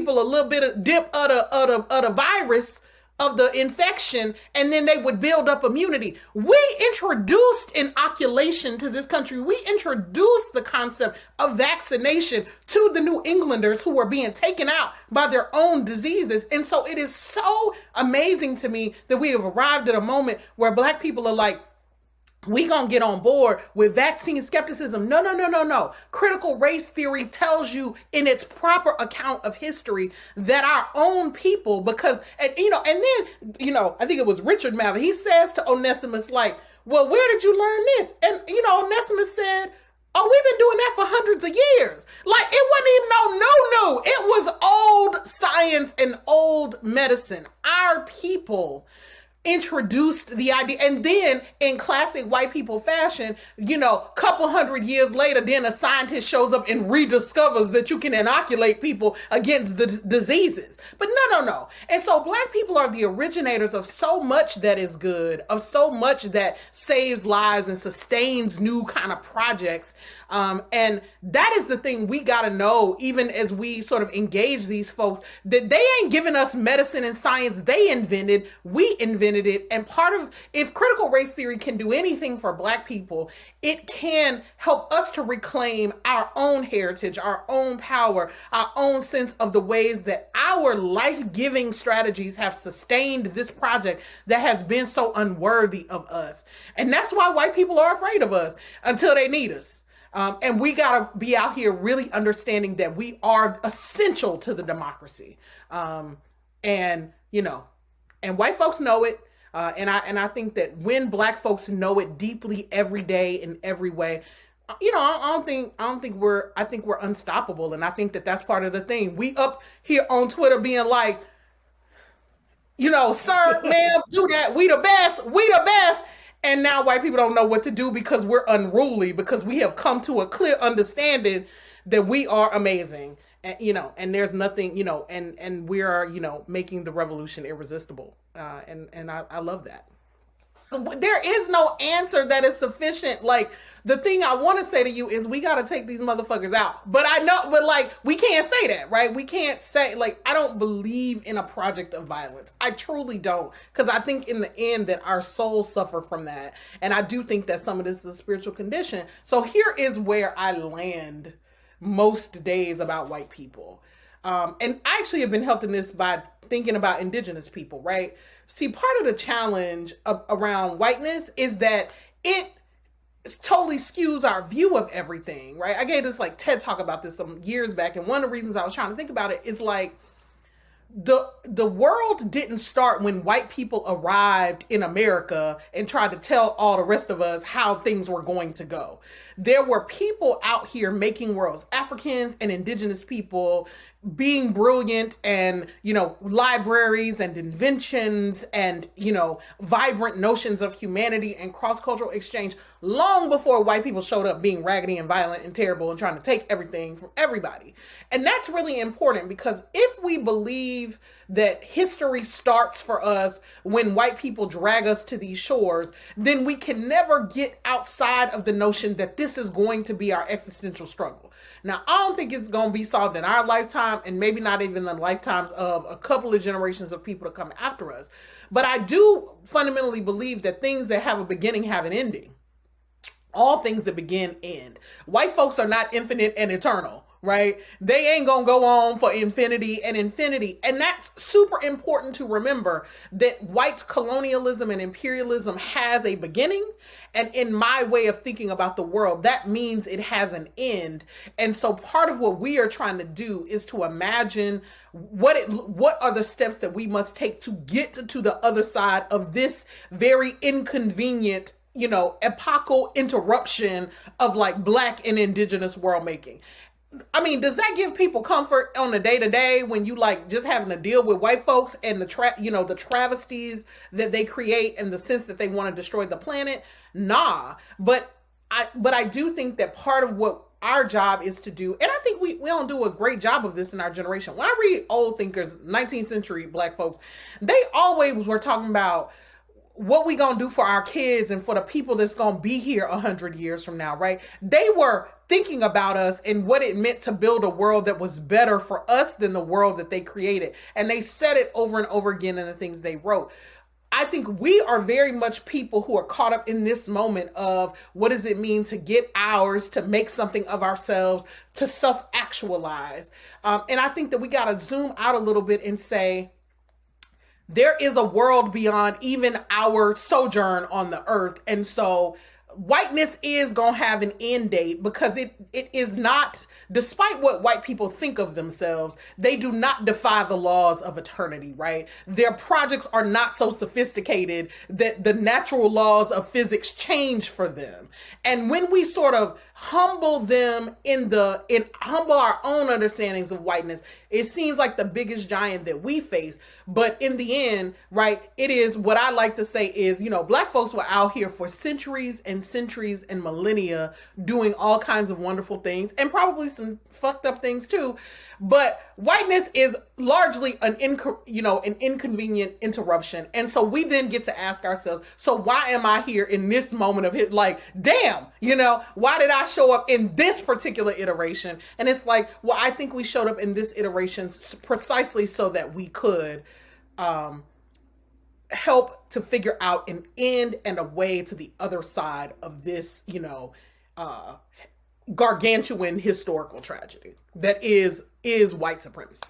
people a little bit of dip of the virus of the infection, and then they would build up immunity. We introduced inoculation to this country. We introduced the concept of vaccination to the New Englanders who were being taken out by their own diseases. And so it is so amazing to me that we have arrived at a moment where Black people are like, we gonna get on board with vaccine skepticism. No. Critical race theory tells you in its proper account of history that our own people, because, and then, I think it was Richard Mather, he says to Onesimus, like, well, where did you learn this? And, Onesimus said, oh, we've been doing that for hundreds of years. Like, it wasn't even no. It was old science and old medicine. Our people introduced the idea, and then in classic white people fashion, couple hundred years later, then a scientist shows up and rediscovers that you can inoculate people against the diseases. But no. And so Black people are the originators of so much that is good, of so much that saves lives and sustains new kind of projects. And that is the thing we got to know, even as we sort of engage these folks, that they ain't giving us medicine and science they invented, we invented it. And if critical race theory can do anything for Black people, it can help us to reclaim our own heritage, our own power, our own sense of the ways that our life-giving strategies have sustained this project that has been so unworthy of us. And that's why white people are afraid of us until they need us. And we got to be out here really understanding that we are essential to the democracy. And white folks know it. And I think that when Black folks know it deeply every day in every way, I think we're unstoppable. And I think that that's part of the thing. We up here on Twitter being like, sir, ma'am, do that. We the best. And now white people don't know what to do because we're unruly, because we have come to a clear understanding that we are amazing. And, and there's nothing, and we are, making the revolution irresistible. And I love that. There is no answer that is sufficient. Like, the thing I want to say to you is we got to take these motherfuckers out. But we can't say that, right? We can't say, I don't believe in a project of violence. I truly don't. Because I think in the end that our souls suffer from that. And I do think that some of this is a spiritual condition. So here is where I land most days about white people. And I actually have been helped in this by thinking about indigenous people, right? See, part of the challenge around whiteness is that it totally skews our view of everything, right? I gave this TED talk about this some years back. And one of the reasons I was trying to think about it is the world didn't start when white people arrived in America and tried to tell all the rest of us how things were going to go. There were people out here making worlds, Africans and indigenous people being brilliant, and, libraries and inventions and, vibrant notions of humanity and cross-cultural exchange long before white people showed up being raggedy and violent and terrible and trying to take everything from everybody. And that's really important, because if we believe that history starts for us when white people drag us to these shores, then we can never get outside of the notion that this is going to be our existential struggle. Now, I don't think it's going to be solved in our lifetime, and maybe not even the lifetimes of a couple of generations of people to come after us. But I do fundamentally believe that things that have a beginning have an ending. All things that begin end. White folks are not infinite and eternal, right? They ain't gonna go on for infinity and infinity. And that's super important to remember, that white colonialism and imperialism has a beginning. And in my way of thinking about the world, that means it has an end. And so part of what we are trying to do is to imagine what are the steps that we must take to get to the other side of this very inconvenient, epochal interruption of Black and indigenous world making. I mean, does that give people comfort on the day to day when you just having to deal with white folks and the travesties that they create and the sense that they want to destroy the planet? Nah, but I do think that part of what our job is to do, and I think we don't do a great job of this in our generation. When I read old thinkers, 19th century Black folks, they always were talking about what we gonna do for our kids and for the people that's gonna be here 100 years from now, right? They were thinking about us and what it meant to build a world that was better for us than the world that they created. And they said it over and over again in the things they wrote. I think we are very much people who are caught up in this moment of what does it mean to get ours, to make something of ourselves, to self-actualize. And I think that we got to zoom out a little bit and say, there is a world beyond even our sojourn on the earth. And so whiteness is going to have an end date, because it is not, despite what white people think of themselves, they do not defy the laws of eternity, right? Their projects are not so sophisticated that the natural laws of physics change for them. And when we sort of humble them in humble our own understandings of whiteness, it seems like the biggest giant that we face. But in the end, right, it is what I like to say is, Black folks were out here for centuries and centuries and millennia doing all kinds of wonderful things, and probably some fucked up things too. But whiteness is largely an inconvenient interruption. And so we then get to ask ourselves, so why am I here in this moment of it? Like, damn, why did I show up in this particular iteration? And it's like, well, I think we showed up in this iteration precisely so that we could help to figure out an end and a way to the other side of this, gargantuan historical tragedy that is white supremacy.